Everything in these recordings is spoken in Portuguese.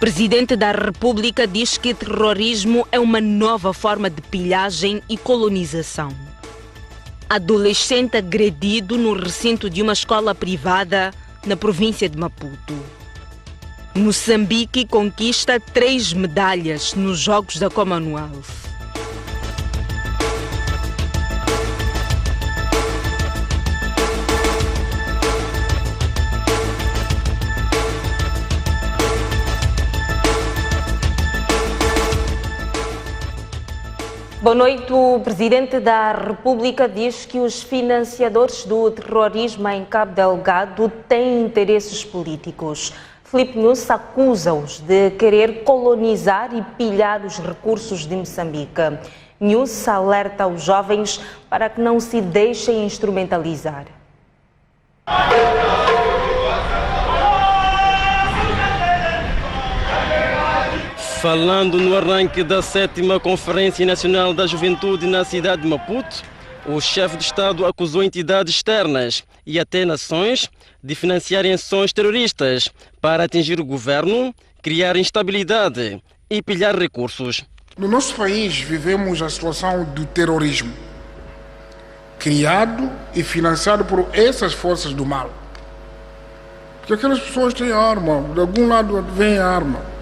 Presidente da República diz que terrorismo é uma nova forma de pilhagem e colonização. Adolescente agredido no recinto de uma escola privada na província de Maputo. Moçambique conquista 3 medalhas nos Jogos da Commonwealth. Boa noite. O Presidente da República diz que os financiadores do terrorismo em Cabo Delgado têm interesses políticos. Filipe Nunes acusa-os de querer colonizar e pilhar os recursos de Moçambique. Nunes alerta os jovens para que não se deixem instrumentalizar. Falando no arranque da 7ª Conferência Nacional da Juventude na cidade de Maputo, o chefe de Estado acusou entidades externas e até nações de financiarem ações terroristas para atingir o governo, criar instabilidade e pilhar recursos. No nosso país vivemos a situação do terrorismo, criado e financiado por essas forças do mal. Porque aquelas pessoas têm arma, de algum lado vem a arma.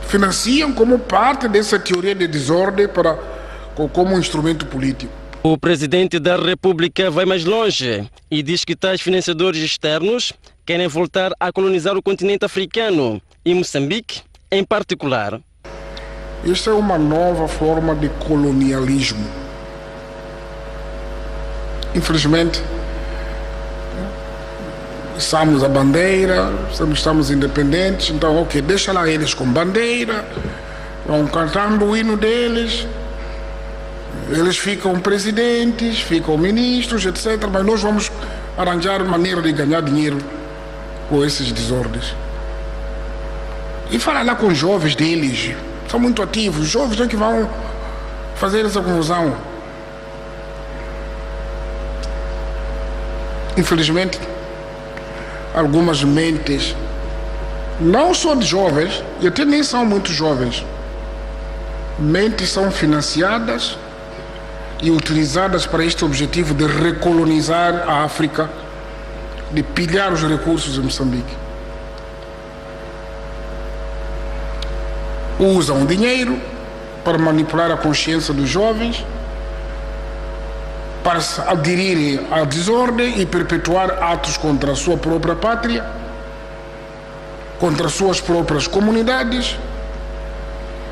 Financiam como parte dessa teoria de desordem como um instrumento político. O Presidente da República vai mais longe e diz que tais financiadores externos querem voltar a colonizar o continente africano e Moçambique em particular. Isso é uma nova forma de colonialismo. Infelizmente, estamos a bandeira, estamos independentes, então ok, deixa lá eles com bandeira, vão cantando o hino deles, eles ficam presidentes, ficam ministros, etc. Mas nós vamos arranjar maneira de ganhar dinheiro com esses desordens. E fala lá com os jovens deles, são muito ativos, os jovens é que vão fazer essa confusão. Infelizmente, algumas mentes, não só de jovens, e até nem são muito jovens, mentes são financiadas e utilizadas para este objetivo de recolonizar a África, de pilhar os recursos de Moçambique. Usam dinheiro para manipular a consciência dos jovens, para se aderirem à desordem e perpetuar atos contra a sua própria pátria, contra as suas próprias comunidades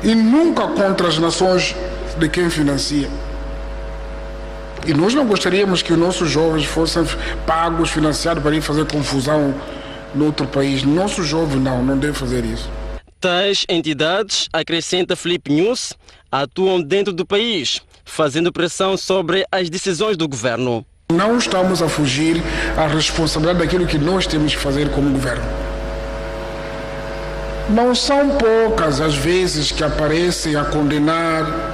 e nunca contra as nações de quem financia. E nós não gostaríamos que os nossos jovens fossem pagos, financiados para ir fazer confusão no outro país. Nossos jovens não devem fazer isso. Tais entidades, acrescenta Filipe Nunes, atuam dentro do país, fazendo pressão sobre as decisões do governo. Não estamos a fugir à responsabilidade daquilo que nós temos que fazer como governo. Não são poucas as vezes que aparecem a condenar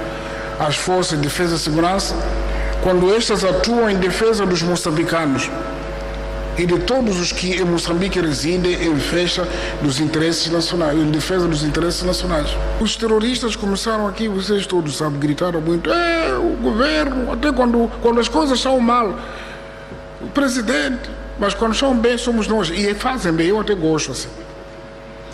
as forças de defesa e segurança quando estas atuam em defesa dos moçambicanos e de todos os que em Moçambique residem em defesa dos interesses nacionais, em defesa dos interesses nacionais. Os terroristas começaram aqui, vocês todos sabem, gritaram muito, o governo, até quando as coisas são mal, o presidente, mas quando são bem somos nós, e fazem bem, eu até gosto assim.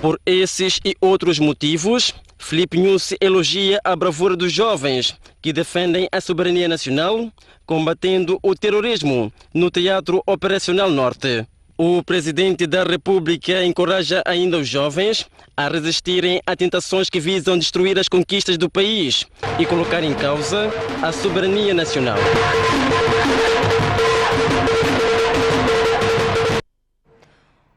Por esses e outros motivos, Filipe Nunes elogia a bravura dos jovens que defendem a soberania nacional, combatendo o terrorismo no Teatro Operacional Norte. O Presidente da República encoraja ainda os jovens a resistirem a tentações que visam destruir as conquistas do país e colocar em causa a soberania nacional.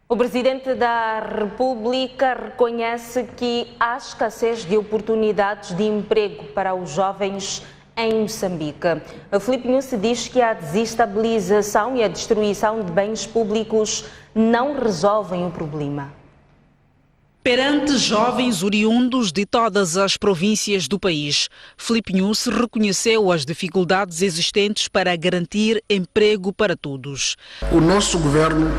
O Presidente da República reconhece que há escassez de oportunidades de emprego para os jovens em Moçambique. Filipe Nunes diz que a desestabilização e a destruição de bens públicos não resolvem o problema. Perante jovens oriundos de todas as províncias do país, Filipe Nunes reconheceu as dificuldades existentes para garantir emprego para todos. O nosso governo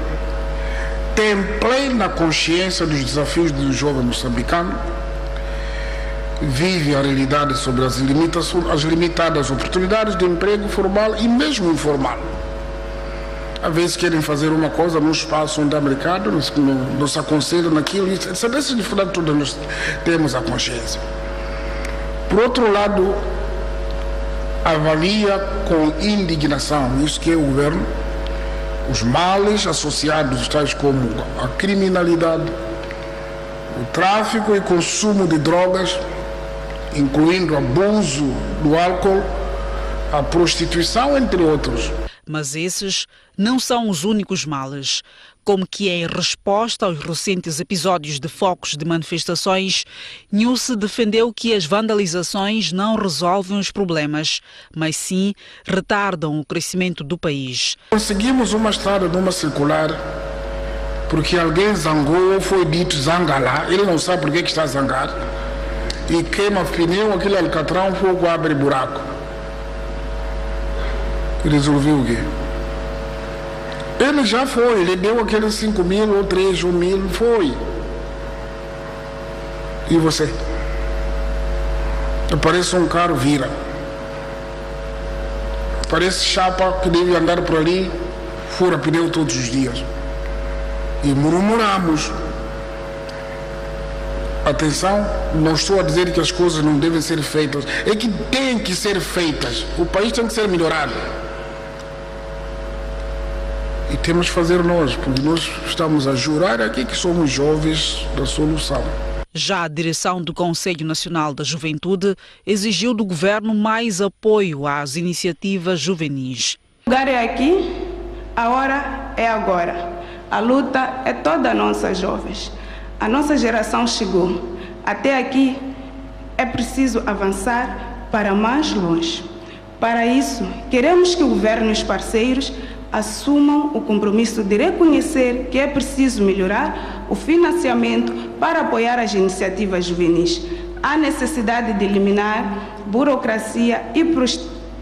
tem plena consciência dos desafios do jovem moçambicano, vive a realidade sobre as limitadas oportunidades de emprego formal e mesmo informal. Às vezes querem fazer uma coisa num espaço onde há mercado, nos aconselham naquilo, e dessas dificuldades todas nós temos a consciência. Por outro lado, avalia com indignação, isso que é o governo, os males associados, tais como a criminalidade, o tráfico e consumo de drogas, incluindo abuso do álcool, a prostituição, entre outros. Mas esses não são os únicos males. Como que em resposta aos recentes episódios de focos de manifestações, Nhusse defendeu que as vandalizações não resolvem os problemas, mas sim retardam o crescimento do país. Conseguimos uma estrada numa circular porque alguém zangou ou foi dito zanga lá, ele não sabe por que está a zangar, e queima pneu, aquele alcatrão, fogo abre buraco. Resolveu o quê? Ele já foi, ele deu aqueles 5 mil ou 3 ou 1.000, foi. E você? Aparece um carro, vira. Parece chapa que deve andar por ali, fura pneu todos os dias. E murmuramos. Atenção, não estou a dizer que as coisas não devem ser feitas, é que têm que ser feitas. O país tem que ser melhorado. E temos que fazer nós, porque nós estamos a jurar aqui que somos jovens da solução. Já a direção do Conselho Nacional da Juventude exigiu do governo mais apoio às iniciativas juvenis. O lugar é aqui, a hora é agora. A luta é toda nossa, jovens. A nossa geração chegou. Até aqui é preciso avançar para mais longe. Para isso, queremos que o governo e os parceiros assumam o compromisso de reconhecer que é preciso melhorar o financiamento para apoiar as iniciativas juvenis. Há necessidade de eliminar burocracia e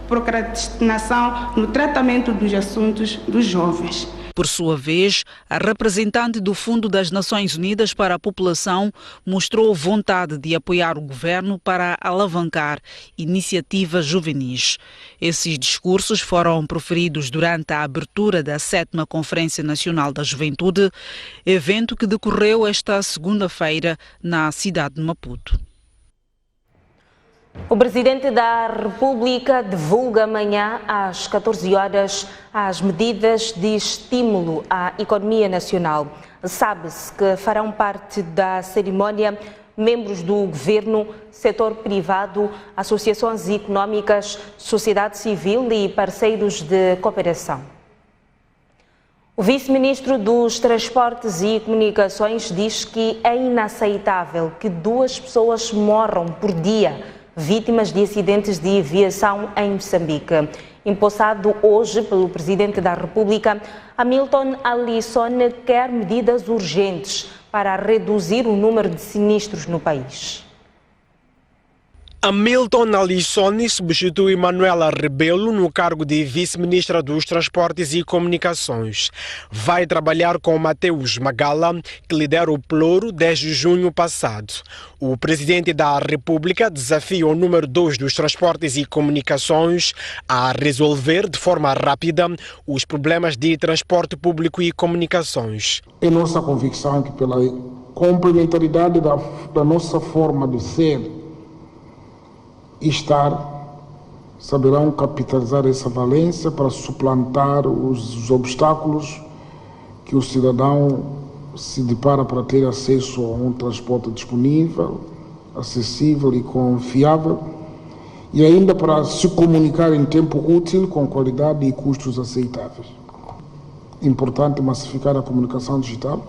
procrastinação no tratamento dos assuntos dos jovens. Por sua vez, a representante do Fundo das Nações Unidas para a População mostrou vontade de apoiar o governo para alavancar iniciativas juvenis. Esses discursos foram proferidos durante a abertura da 7ª Conferência Nacional da Juventude, evento que decorreu esta segunda-feira na cidade de Maputo. O Presidente da República divulga amanhã às 14 horas as medidas de estímulo à economia nacional. Sabe-se que farão parte da cerimónia membros do governo, setor privado, associações económicas, sociedade civil e parceiros de cooperação. O vice-ministro dos Transportes e Comunicações diz que é inaceitável que 2 pessoas morram por dia vítimas de acidentes de aviação em Moçambique. Empossado hoje pelo Presidente da República, Hamilton Alissone quer medidas urgentes para reduzir o número de sinistros no país. Hamilton Alissone substitui Manuela Rebelo no cargo de vice-ministra dos Transportes e Comunicações. Vai trabalhar com Mateus Magala, que lidera o Ploro desde junho passado. O presidente da República desafia o número 2 dos Transportes e Comunicações a resolver de forma rápida os problemas de transporte público e comunicações. É nossa convicção que pela complementaridade da nossa forma de ser e estar, saberão capitalizar essa valência para suplantar os obstáculos que o cidadão se depara para ter acesso a um transporte disponível, acessível e confiável, e ainda para se comunicar em tempo útil, com qualidade e custos aceitáveis. Importante massificar a comunicação digital,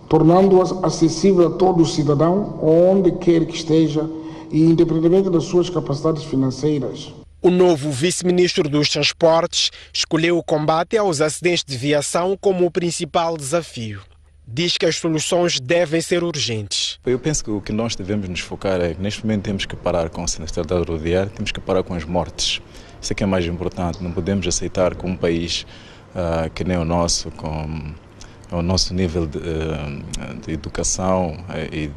tornando-a acessível a todo o cidadão, onde quer que esteja, e independentemente das suas capacidades financeiras. O novo vice-ministro dos Transportes escolheu o combate aos acidentes de viação como o principal desafio. Diz que as soluções devem ser urgentes. Eu penso que o que nós devemos nos focar é que neste momento temos que parar com a sinistralidade rodoviária, temos que parar com as mortes. Isso é que é mais importante. Não podemos aceitar que um país que nem o nosso, com ao nosso nível de educação e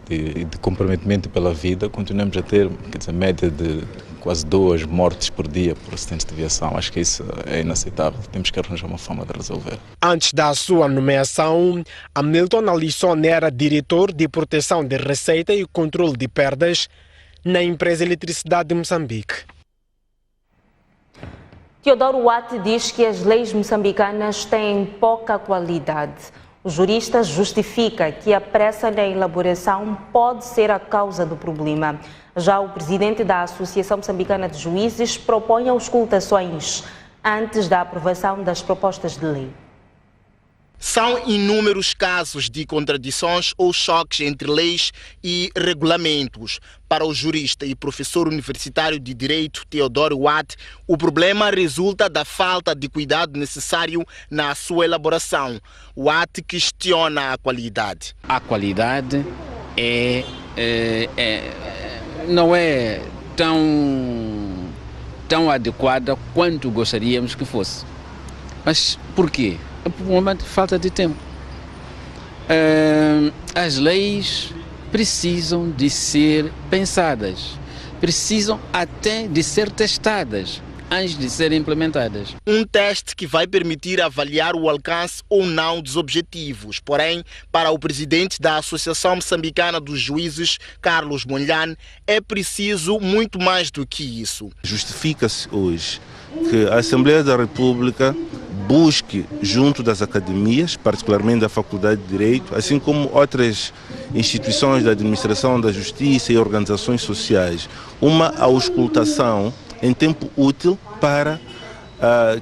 de comprometimento pela vida, continuamos a ter, quer dizer, média de quase 2 mortes por dia por acidentes de aviação. Acho que isso é inaceitável. Temos que arranjar uma forma de resolver. Antes da sua nomeação, Hamilton Alisson era diretor de proteção de receita e controle de perdas na empresa Eletricidade de Moçambique. Teodoro Watt diz que as leis moçambicanas têm pouca qualidade. O jurista justifica que a pressa na elaboração pode ser a causa do problema. Já o presidente da Associação Moçambicana de Juízes propõe auscultações antes da aprovação das propostas de lei. São inúmeros casos de contradições ou choques entre leis e regulamentos. Para o jurista e professor universitário de Direito Teodoro Watt, o problema resulta da falta de cuidado necessário na sua elaboração. Watt questiona a qualidade. A qualidade não é tão adequada quanto gostaríamos que fosse. Mas por quê? É por uma falta de tempo. As leis precisam de ser pensadas, precisam até de ser testadas antes de serem implementadas. Um teste que vai permitir avaliar o alcance ou não dos objetivos. Porém, para o presidente da Associação Moçambicana dos Juízes, Carlos Monlhan, é preciso muito mais do que isso. Justifica-se hoje que a Assembleia da República busque, junto das academias, particularmente da Faculdade de Direito, assim como outras instituições da administração da justiça e organizações sociais, uma auscultação em tempo útil para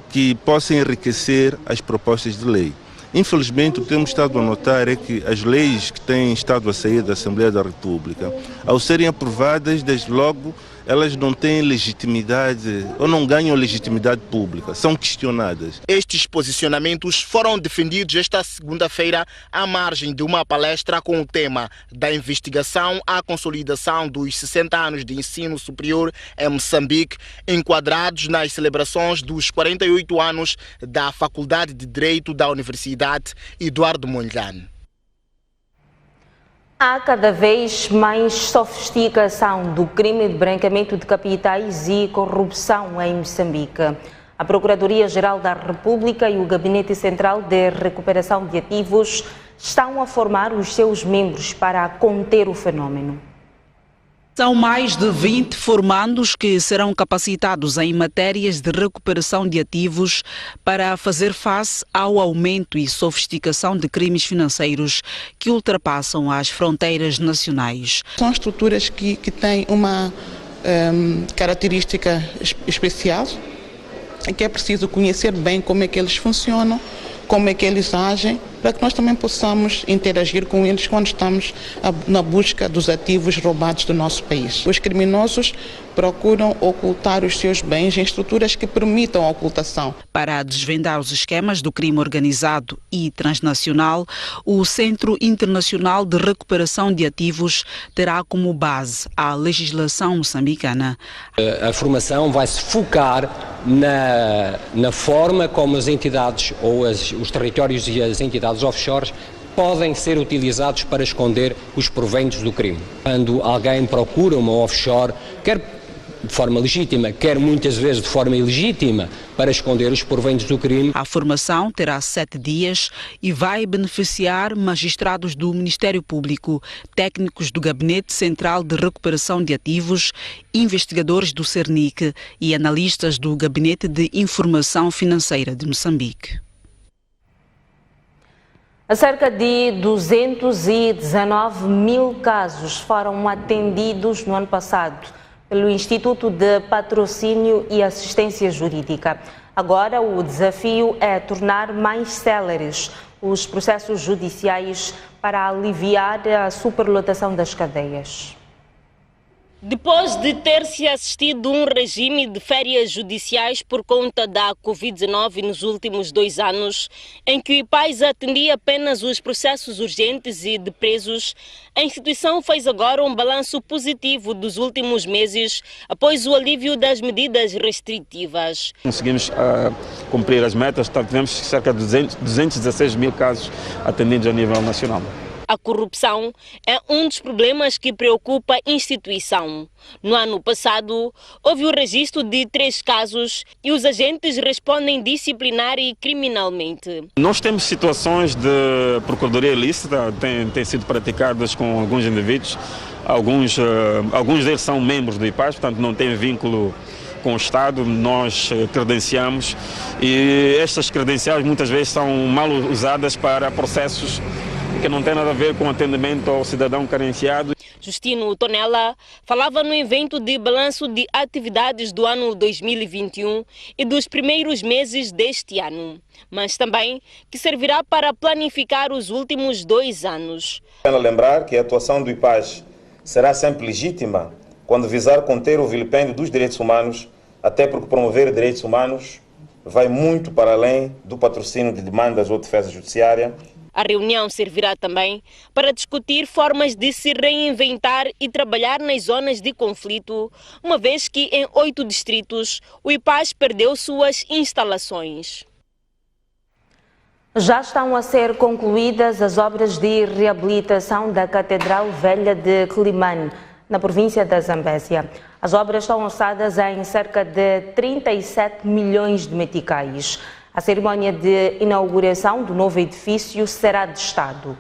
que possa enriquecer as propostas de lei. Infelizmente, o que temos estado a notar é que as leis que têm estado a sair da Assembleia da República, ao serem aprovadas, desde logo, elas não têm legitimidade ou não ganham legitimidade pública, são questionadas. Estes posicionamentos foram defendidos esta segunda-feira à margem de uma palestra com o tema da investigação à consolidação dos 60 anos de ensino superior em Moçambique, enquadrados nas celebrações dos 48 anos da Faculdade de Direito da Universidade Eduardo Mondlane. Há cada vez mais sofisticação do crime de branqueamento de capitais e corrupção em Moçambique. A Procuradoria-Geral da República e o Gabinete Central de Recuperação de Ativos estão a formar os seus membros para conter o fenômeno. São mais de 20 formandos que serão capacitados em matérias de recuperação de ativos para fazer face ao aumento e sofisticação de crimes financeiros que ultrapassam as fronteiras nacionais. São estruturas que têm uma característica especial, que é preciso conhecer bem como é que eles funcionam, como é que eles agem, para que nós também possamos interagir com eles quando estamos na busca dos ativos roubados do nosso país. Os criminosos procuram ocultar os seus bens em estruturas que permitam a ocultação. Para desvendar os esquemas do crime organizado e transnacional, o Centro Internacional de Recuperação de Ativos terá como base a legislação moçambicana. A formação vai se focar na forma como as entidades ou os territórios e as entidades offshores podem ser utilizados para esconder os proventos do crime. Quando alguém procura uma offshore, quer de forma legítima, quer muitas vezes de forma ilegítima, para esconder os proventos do crime. A formação terá 7 dias e vai beneficiar magistrados do Ministério Público, técnicos do Gabinete Central de Recuperação de Ativos, investigadores do CERNIC e analistas do Gabinete de Informação Financeira de Moçambique. Cerca de 219 mil casos foram atendidos no ano passado pelo Instituto de Patrocínio e Assistência Jurídica. Agora, o desafio é tornar mais céleres os processos judiciais para aliviar a superlotação das cadeias. Depois de ter se assistido a um regime de férias judiciais por conta da Covid-19 nos últimos 2 anos, em que o IPAS atendia apenas os processos urgentes e de presos, a instituição fez agora um balanço positivo dos últimos meses após o alívio das medidas restritivas. Conseguimos cumprir as metas, tivemos cerca de 216 mil casos atendidos a nível nacional. A corrupção é um dos problemas que preocupa a instituição. No ano passado, houve o registro de 3 casos e os agentes respondem disciplinar e criminalmente. Nós temos situações de procuradoria ilícita, têm sido praticadas com alguns indivíduos. Alguns deles são membros do IPAS, portanto não têm vínculo com o Estado, nós credenciamos e estas credenciais muitas vezes são mal usadas para processos que não tem nada a ver com atendimento ao cidadão carenciado. Justino Tonella falava no evento de balanço de atividades do ano 2021 e dos primeiros meses deste ano, mas também que servirá para planificar os últimos 2 anos. Quero lembrar que a atuação do IPAS será sempre legítima quando visar conter o vilipêndio dos direitos humanos, até porque promover direitos humanos vai muito para além do patrocínio de demandas ou defesa judiciária. A reunião servirá também para discutir formas de se reinventar e trabalhar nas zonas de conflito, uma vez que em 8 distritos o IPAS perdeu suas instalações. Já estão a ser concluídas as obras de reabilitação da Catedral Velha de Quelimane, na província da Zambésia. As obras estão orçadas em cerca de 37 milhões de meticais. A cerimónia de inauguração do novo edifício será de Estado.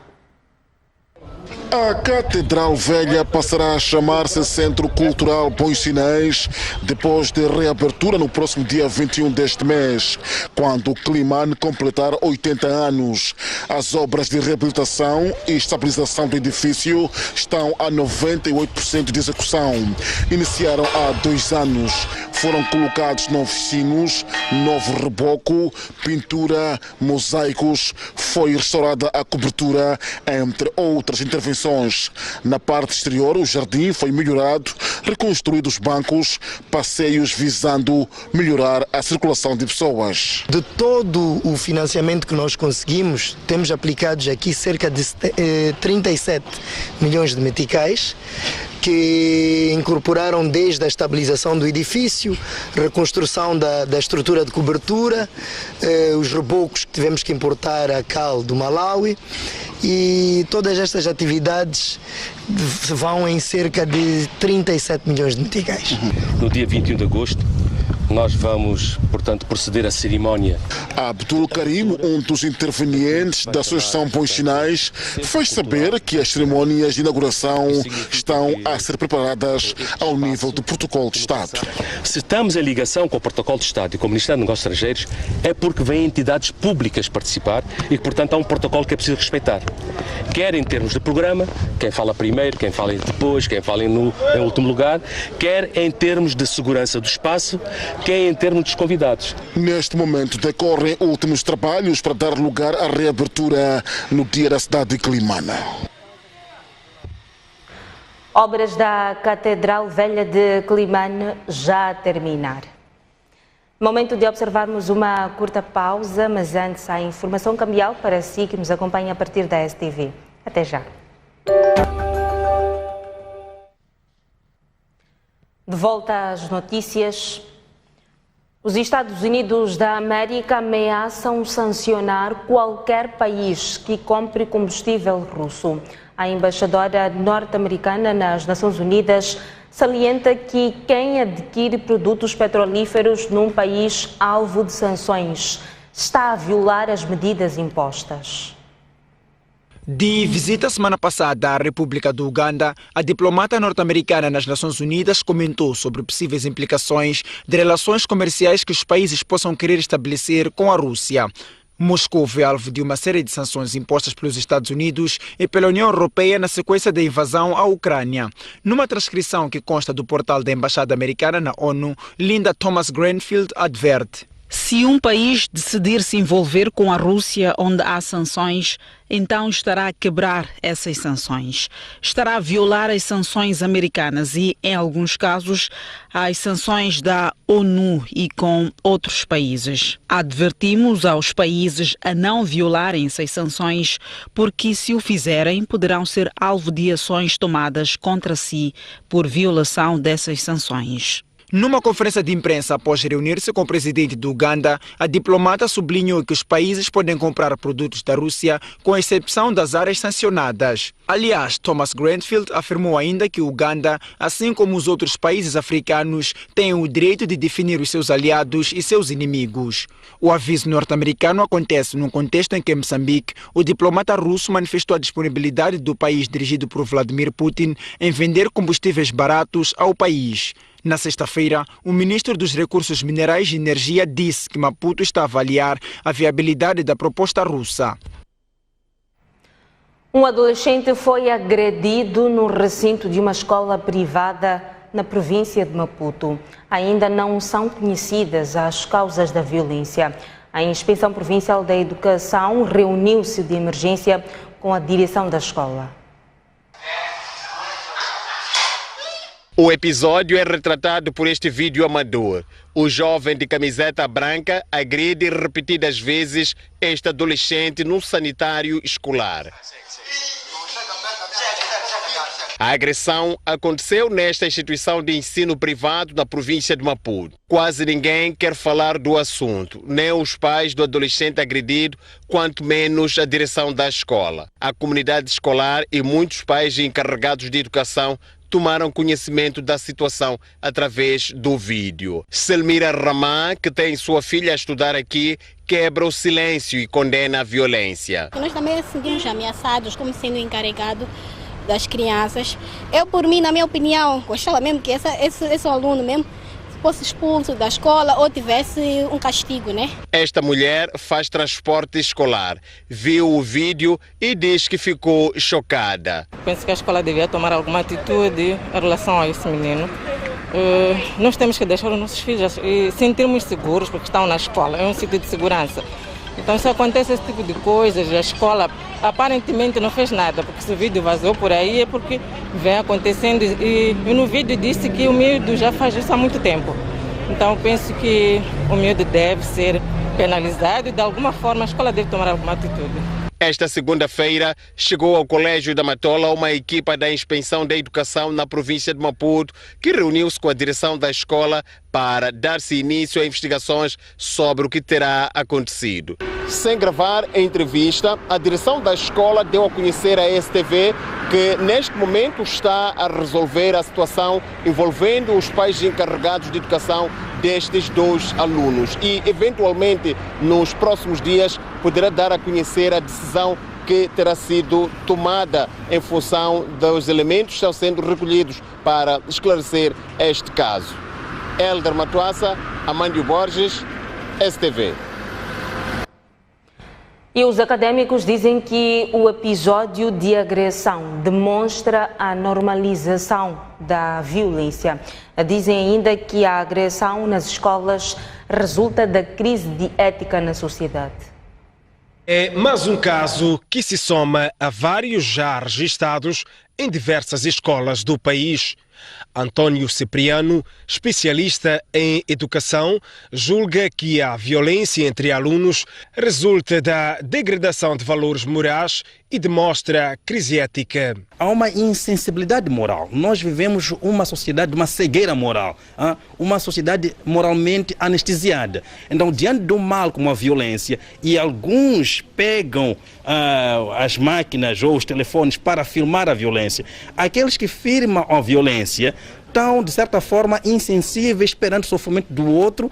A Catedral Velha passará a chamar-se Centro Cultural Poicinês depois de reabertura no próximo dia 21 deste mês, quando o Quelimane completar 80 anos. As obras de reabilitação e estabilização do edifício estão a 98% de execução. Iniciaram há 2 anos. Foram colocados novos sinos, novo reboco, pintura, mosaicos, foi restaurada a cobertura, entre outras intervenções. Na parte exterior, o jardim foi melhorado, reconstruídos bancos, passeios visando melhorar a circulação de pessoas. De todo o financiamento que nós conseguimos, temos aplicados aqui cerca de 37 milhões de meticais, que incorporaram desde a estabilização do edifício, reconstrução da estrutura de cobertura, os rebocos que tivemos que importar a cal do Malawi, e todas estas atividades vão em cerca de 37 milhões de meticais. No dia 21 de agosto, nós vamos, portanto, proceder à cerimónia. Abdul Karim, um dos intervenientes da Associação Poicinês, fez saber que as cerimónias de inauguração estão a ser preparadas ao nível do protocolo de Estado. Se estamos em ligação com o protocolo de Estado e com o Ministério dos Negócios Estrangeiros, é porque vêm entidades públicas participar e que, portanto, há um protocolo que é preciso respeitar. Quer em termos de programa, quem fala primeiro, quem fala depois, quem fala em último lugar, quer em termos de segurança do espaço, quer em termos dos convidados. Neste momento decorrem últimos trabalhos para dar lugar à reabertura no dia da cidade de Quelimane. Obras da Catedral Velha de Quelimane já a terminar. Momento de observarmos uma curta pausa, mas antes a informação cambial para si que nos acompanha a partir da STV. Até já. De volta às notícias. Os Estados Unidos da América ameaçam sancionar qualquer país que compre combustível russo. A embaixadora norte-americana nas Nações Unidas salienta que quem adquire produtos petrolíferos num país alvo de sanções está a violar as medidas impostas. De visita semana passada à República do Uganda, a diplomata norte-americana nas Nações Unidas comentou sobre possíveis implicações de relações comerciais que os países possam querer estabelecer com a Rússia. Moscou foi alvo de uma série de sanções impostas pelos Estados Unidos e pela União Europeia na sequência da invasão à Ucrânia. Numa transcrição que consta do portal da Embaixada Americana na ONU, Linda Thomas Greenfield adverte: Se um país decidir se envolver com a Rússia onde há sanções, então estará a quebrar essas sanções. Estará a violar as sanções americanas e, em alguns casos, as sanções da ONU e com outros países. Advertimos aos países a não violarem essas sanções, porque se o fizerem, poderão ser alvo de ações tomadas contra si por violação dessas sanções. Numa conferência de imprensa após reunir-se com o presidente do Uganda, a diplomata sublinhou que os países podem comprar produtos da Rússia, com exceção das áreas sancionadas. Aliás, Thomas Grantfield afirmou ainda que o Uganda, assim como os outros países africanos, tem o direito de definir os seus aliados e seus inimigos. O aviso norte-americano acontece num contexto em que, em Moçambique, o diplomata russo manifestou a disponibilidade do país dirigido por Vladimir Putin em vender combustíveis baratos ao país. Na sexta-feira, o ministro dos Recursos Minerais e Energia disse que Maputo está a avaliar a viabilidade da proposta russa. Um adolescente foi agredido no recinto de uma escola privada na província de Maputo. Ainda não são conhecidas as causas da violência. A Inspeção Provincial da Educação reuniu-se de emergência com a direção da escola. O episódio é retratado por este vídeo amador. O jovem de camiseta branca agride repetidas vezes este adolescente num sanitário escolar. A agressão aconteceu nesta instituição de ensino privado na província de Maputo. Quase ninguém quer falar do assunto, nem os pais do adolescente agredido, quanto menos a direção da escola. A comunidade escolar e muitos pais encarregados de educação tomaram conhecimento da situação através do vídeo. Selmira Ramã, que tem sua filha a estudar aqui, quebra o silêncio e condena a violência. Nós também sentimos ameaçados como sendo encarregado das crianças. Eu, por mim, na minha opinião, gostava mesmo que esse aluno mesmo fosse expulso da escola ou tivesse um castigo, né? Esta mulher faz transporte escolar, viu o vídeo e diz que ficou chocada. Penso que a escola devia tomar alguma atitude em relação a esse menino. Nós temos que deixar os nossos filhos e sentirmos seguros porque estão na escola, é um sítio de segurança. Então, se acontece esse tipo de coisas, a escola aparentemente não fez nada, porque se o vídeo vazou por aí é porque vem acontecendo e no vídeo disse que o miúdo já faz isso há muito tempo. Então, penso que o miúdo deve ser penalizado e, de alguma forma, a escola deve tomar alguma atitude. Esta segunda-feira chegou ao Colégio da Matola uma equipa da Inspeção da Educação na província de Maputo que reuniu-se com a direção da escola para dar-se início a investigações sobre o que terá acontecido. Sem gravar a entrevista, a direção da escola deu a conhecer à STV que neste momento está a resolver a situação envolvendo os pais encarregados de educação destes dois alunos e, eventualmente, nos próximos dias poderá dar a conhecer a decisão que terá sido tomada em função dos elementos que estão sendo recolhidos para esclarecer este caso. Hélder Matuassa, Amândio Borges, STV. E os académicos dizem que o episódio de agressão demonstra a normalização da violência. Dizem ainda que a agressão nas escolas resulta da crise de ética na sociedade. É mais um caso que se soma a vários já registados em diversas escolas do país. Antônio Cipriano, especialista em educação, julga que a violência entre alunos resulta da degradação de valores morais e demonstra crise ética. Há uma insensibilidade moral. Nós vivemos uma sociedade de uma cegueira moral, uma sociedade moralmente anestesiada. Então, diante do mal como a violência, e alguns pegam as máquinas ou os telefones para filmar a violência, aqueles que filmam a violência estão, de certa forma, insensíveis perante o sofrimento do outro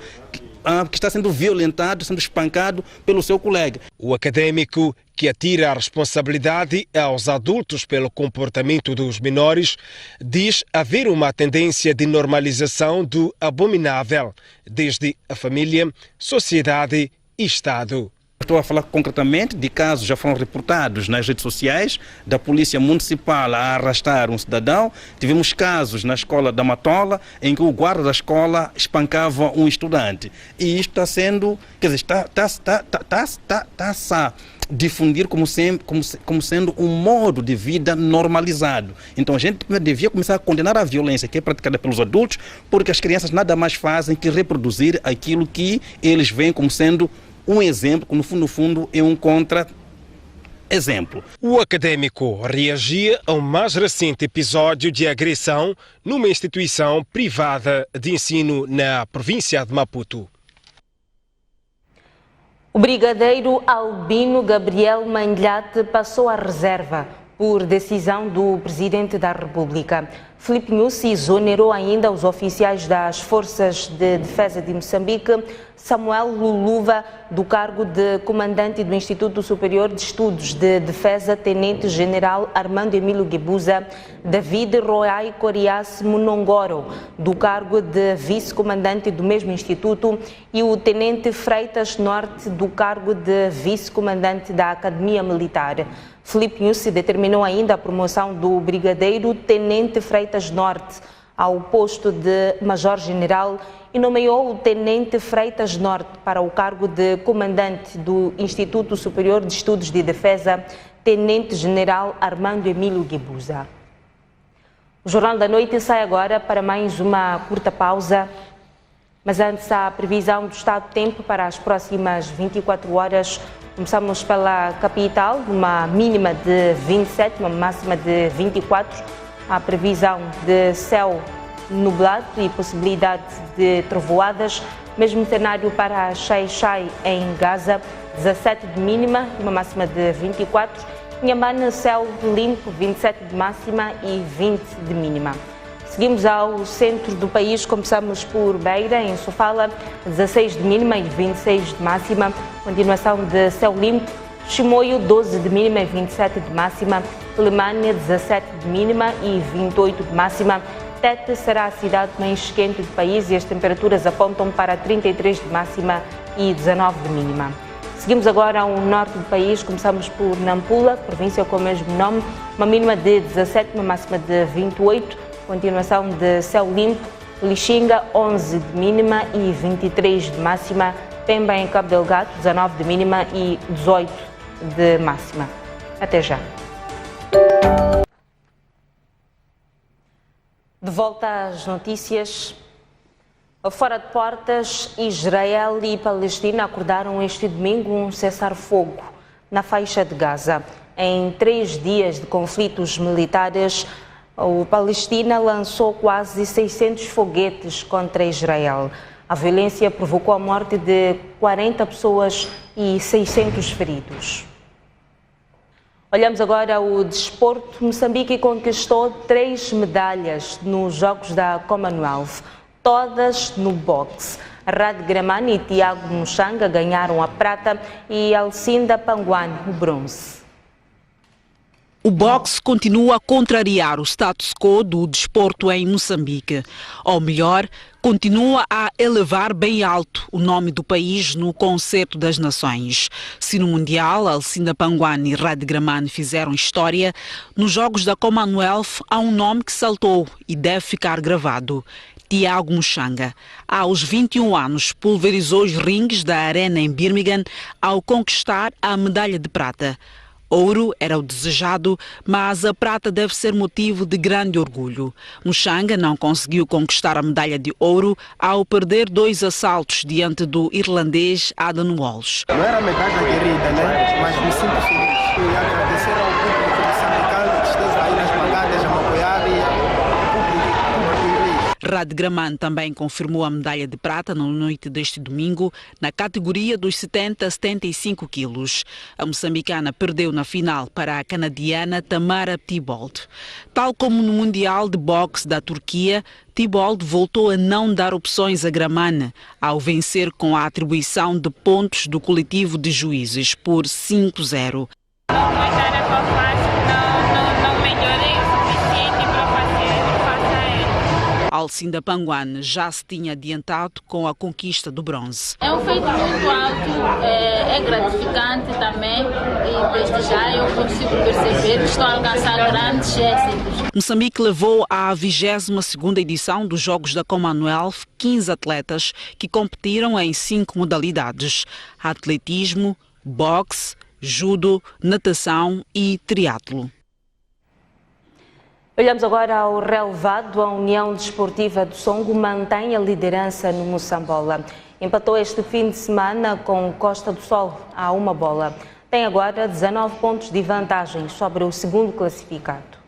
que está sendo violentado, sendo espancado pelo seu colega. O académico, que atira a responsabilidade aos adultos pelo comportamento dos menores, diz haver uma tendência de normalização do abominável, desde a família, sociedade e Estado. Estou a falar concretamente de casos que já foram reportados nas redes sociais da Polícia Municipal a arrastar um cidadão. Tivemos casos na escola da Matola em que o guarda da escola espancava um estudante. E isto está sendo, quer dizer, está-se a difundir como sendo um modo de vida normalizado. Então a gente devia começar a condenar a violência que é praticada pelos adultos, porque as crianças nada mais fazem que reproduzir aquilo que eles veem como sendo um exemplo, que no fundo é um contra-exemplo. O académico reagia ao mais recente episódio de agressão numa instituição privada de ensino na província de Maputo. O brigadeiro Albino Gabriel Manglhate passou à reserva por decisão do Presidente da República. Filipe Nyusi exonerou ainda os oficiais das Forças de Defesa de Moçambique, Samuel Luluva, do cargo de comandante do Instituto Superior de Estudos de Defesa, Tenente-General Armando Emílio Guebuza, David Roai Corias Munongoro, do cargo de vice-comandante do mesmo instituto, e o Tenente Freitas Norte, do cargo de vice-comandante da Academia Militar. Filipe Nyusi determinou ainda a promoção do brigadeiro Tenente Freitas Norte ao posto de Major-General e nomeou o Tenente Freitas Norte para o cargo de comandante do Instituto Superior de Estudos de Defesa, Tenente-General Armando Emílio Guebuza. O Jornal da Noite sai agora para mais uma curta pausa, mas antes a previsão do estado do tempo para as próximas 24 horas. Começamos pela capital, uma mínima de 27, uma máxima de 24. A previsão de céu nublado e possibilidade de trovoadas. Mesmo cenário para Xai-Xai em Gaza, 17 de mínima e uma máxima de 24. Inhambane, céu limpo, 27 de máxima e 20 de mínima. Seguimos ao centro do país, começamos por Beira, em Sofala, 16 de mínima e 26 de máxima. Continuação de céu limpo. Chimoio, 12 de mínima e 27 de máxima. Lemânia, 17 de mínima e 28 de máxima. Tete será a cidade mais quente do país e as temperaturas apontam para 33 de máxima e 19 de mínima. Seguimos agora ao norte do país, começamos por Nampula, província com o mesmo nome, uma mínima de 17, uma máxima de 28. Continuação de céu limpo. Lixinga, 11 de mínima e 23 de máxima. Pemba, em Cabo Delgado, 19 de mínima e 18 de máxima. Até já. De volta às notícias. Fora de portas, Israel e Palestina acordaram este domingo um cessar-fogo na faixa de Gaza. Em 3 dias de conflitos militares, a Palestina lançou quase 600 foguetes contra Israel. A violência provocou a morte de 40 pessoas e 600 feridos. Olhamos agora o desporto. Moçambique conquistou 3 medalhas nos Jogos da Commonwealth, todas no boxe. Rad Gramani e Tiago Muxanga ganharam a prata e Alcinda Panguane o bronze. O boxe continua a contrariar o status quo do desporto em Moçambique. Ou melhor, continua a elevar bem alto o nome do país no Concerto das Nações. Se no Mundial, Alcinda Panguane e Rad Gramani fizeram história, nos Jogos da Commonwealth há um nome que saltou e deve ficar gravado. Tiago Muxanga. Aos 21 anos, pulverizou os ringues da Arena em Birmingham ao conquistar a medalha de prata. Ouro era o desejado, mas a prata deve ser motivo de grande orgulho. Muxanga não conseguiu conquistar a medalha de ouro ao perder 2 assaltos diante do irlandês Adam Walsh. Não era a medalha querida, né? Mas me sinto feliz. E agradecer ao público moçambicano que esteja aí nas bancadas a me apoiar e ao público inglês. Rad Gramani também confirmou a medalha de prata na noite deste domingo na categoria dos 70 a 75 quilos. A moçambicana perdeu na final para a canadiana Tamara Tibold. Tal como no Mundial de Boxe da Turquia, Tibold voltou a não dar opções a Gramani ao vencer com a atribuição de pontos do coletivo de juízes por 5-0. Alcinda Panguane já se tinha adiantado com a conquista do bronze. É um feito muito alto, é gratificante também e desde já eu consigo perceber que estou a alcançar grandes êxitos. Moçambique levou à 22ª edição dos Jogos da Commonwealth 15 atletas que competiram em 5 modalidades: atletismo, boxe, judo, natação e triatlo. Olhamos agora ao relevado. A União Desportiva do Songo mantém a liderança no Moçambola. Empatou este fim de semana com Costa do Sol a 1 bola. Tem agora 19 pontos de vantagem sobre o segundo classificado.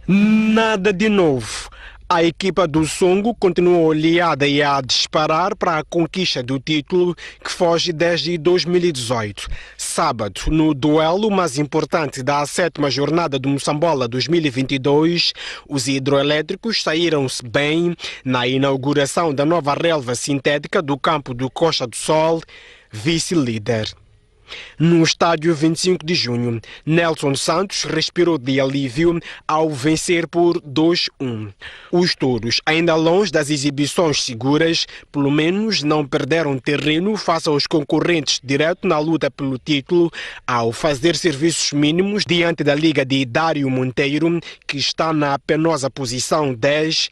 Nada de novo. A equipa do Songo continua aliada e a disparar para a conquista do título que foge desde 2018. Sábado, no duelo mais importante da 7ª jornada do Moçambola 2022, os hidroelétricos saíram-se bem na inauguração da nova relva sintética do campo do Costa do Sol, vice-líder. No estádio 25 de junho, Nelson Santos respirou de alívio ao vencer por 2-1. Os touros, ainda longe das exibições seguras, pelo menos não perderam terreno face aos concorrentes direto na luta pelo título, ao fazer serviços mínimos diante da Liga de Dário Monteiro, que está na penosa posição 10,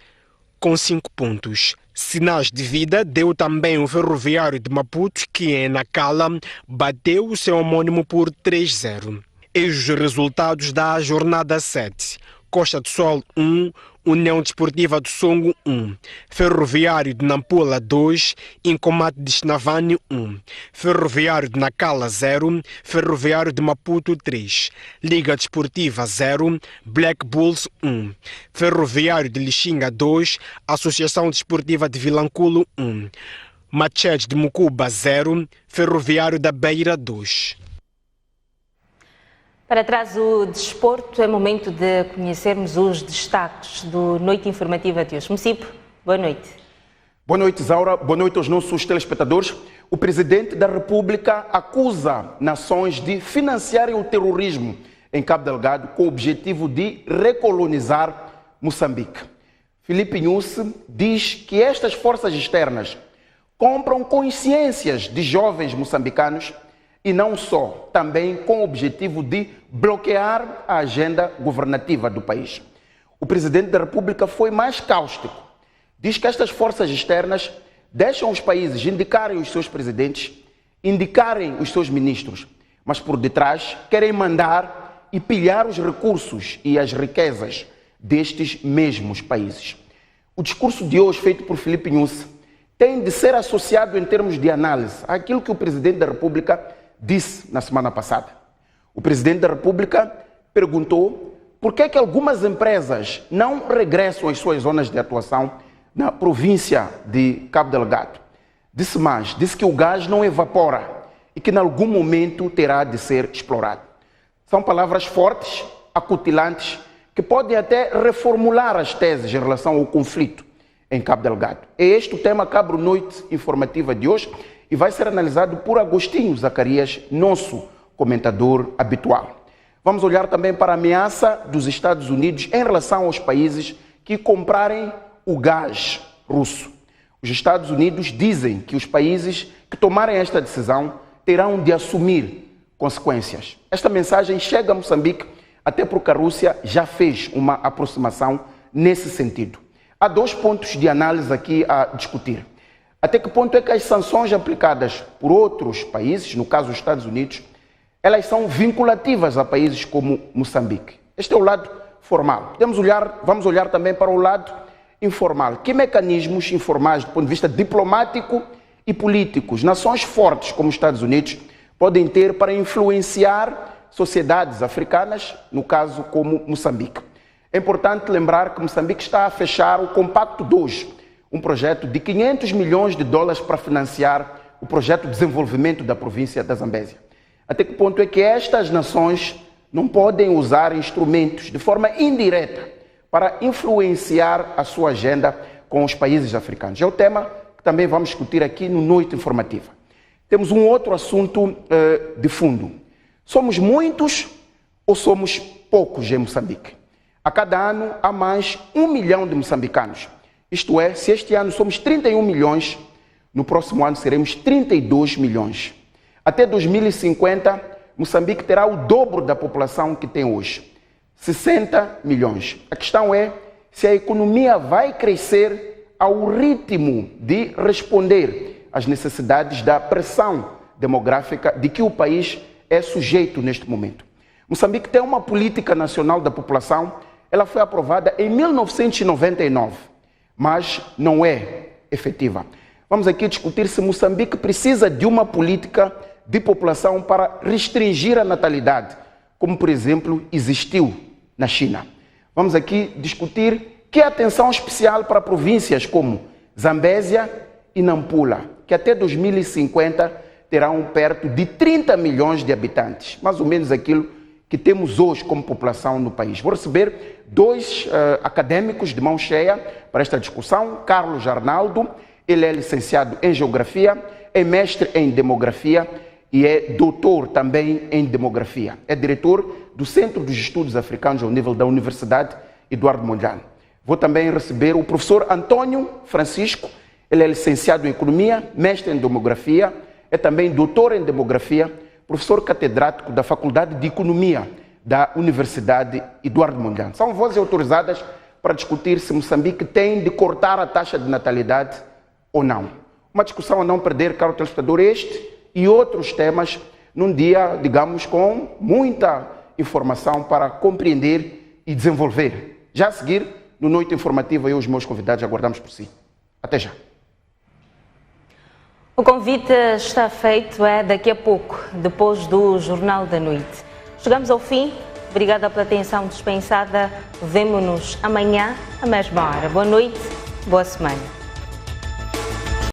com 5 pontos. Sinais de vida deu também o Ferroviário de Maputo, que em Nacala bateu o seu homônimo por 3-0. Eis os resultados da jornada 7. Costa do Sol 1, União Desportiva do Songo 1, Ferroviário de Nampula 2, Incomate de Chinavane 1, Ferroviário de Nacala 0, Ferroviário de Maputo 3, Liga Desportiva 0, Black Bulls 1, Ferroviário de Lixinga 2, Associação Desportiva de Vilanculo 1, Machete de Mucuba 0, Ferroviário da Beira 2. Para trás o desporto, é momento de conhecermos os destaques do Noite Informativa de hoje. Mocipo, boa noite. Boa noite, Zaura. Boa noite aos nossos telespectadores. O Presidente da República acusa nações de financiarem o terrorismo em Cabo Delgado com o objetivo de recolonizar Moçambique. Filipe Nyusi diz que estas forças externas compram consciências de jovens moçambicanos e não só, também com o objetivo de bloquear a agenda governativa do país. O Presidente da República foi mais cáustico. Diz que estas forças externas deixam os países indicarem os seus presidentes, indicarem os seus ministros, mas por detrás querem mandar e pilhar os recursos e as riquezas destes mesmos países. O discurso de hoje, feito por Filipe Nyusi, tem de ser associado em termos de análise àquilo que o Presidente da República disse na semana passada. O Presidente da República perguntou por que algumas empresas não regressam às suas zonas de atuação na província de Cabo Delgado. Disse mais, disse que o gás não evapora e que em algum momento terá de ser explorado. São palavras fortes, acutilantes, que podem até reformular as teses em relação ao conflito em Cabo Delgado. É este o tema que abre a Noite Informativa de hoje e vai ser analisado por Agostinho Zacarias, nosso comentador habitual. Vamos olhar também para a ameaça dos Estados Unidos em relação aos países que comprarem o gás russo. Os Estados Unidos dizem que os países que tomarem esta decisão terão de assumir consequências. Esta mensagem chega a Moçambique até porque a Rússia já fez uma aproximação nesse sentido. Há 2 pontos de análise aqui a discutir. Até que ponto é que as sanções aplicadas por outros países, no caso os Estados Unidos, elas são vinculativas a países como Moçambique? Este é o lado formal. Vamos olhar também para o lado informal. Que mecanismos informais, do ponto de vista diplomático e políticos, nações fortes como os Estados Unidos podem ter para influenciar sociedades africanas, no caso como Moçambique? É importante lembrar que Moçambique está a fechar o Compacto 2, um projeto de 500 milhões de dólares para financiar o projeto de desenvolvimento da província da Zambésia. Até que ponto é que estas nações não podem usar instrumentos de forma indireta para influenciar a sua agenda com os países africanos? É o tema que também vamos discutir aqui no Noite Informativa. Temos um outro assunto de fundo. Somos muitos ou somos poucos em Moçambique? A cada ano há mais 1 milhão de moçambicanos. Isto é, se este ano somos 31 milhões, no próximo ano seremos 32 milhões. Até 2050, Moçambique terá o dobro da população que tem hoje, 60 milhões. A questão é se a economia vai crescer ao ritmo de responder às necessidades da pressão demográfica de que o país é sujeito neste momento. Moçambique tem uma política nacional da população, ela foi aprovada em 1999, mas não é efetiva. Vamos aqui discutir se Moçambique precisa de uma política de população para restringir a natalidade, como, por exemplo, existiu na China. Vamos aqui discutir que atenção especial para províncias como Zambésia e Nampula, que até 2050 terão perto de 30 milhões de habitantes, mais ou menos aquilo que temos hoje como população no país. Vou receber dois acadêmicos de mão cheia para esta discussão. Carlos Arnaldo, ele é licenciado em Geografia, é mestre em Demografia e é doutor também em Demografia. É diretor do Centro dos Estudos Africanos ao nível da Universidade Eduardo Mondlane. Vou também receber o professor Antônio Francisco, ele é licenciado em Economia, mestre em Demografia, é também doutor em Demografia, professor catedrático da Faculdade de Economia da Universidade Eduardo Mondlane. São vozes autorizadas para discutir se Moçambique tem de cortar a taxa de natalidade ou não. Uma discussão a não perder, caro telespectador, este e outros temas num dia, digamos, com muita informação para compreender e desenvolver. Já a seguir, no Noite Informativa, eu e os meus convidados aguardamos por si. Até já. O convite está feito, daqui a pouco, depois do Jornal da Noite. Chegamos ao fim. Obrigada pela atenção dispensada. Vemo-nos amanhã, à mesma hora. Boa noite, boa semana.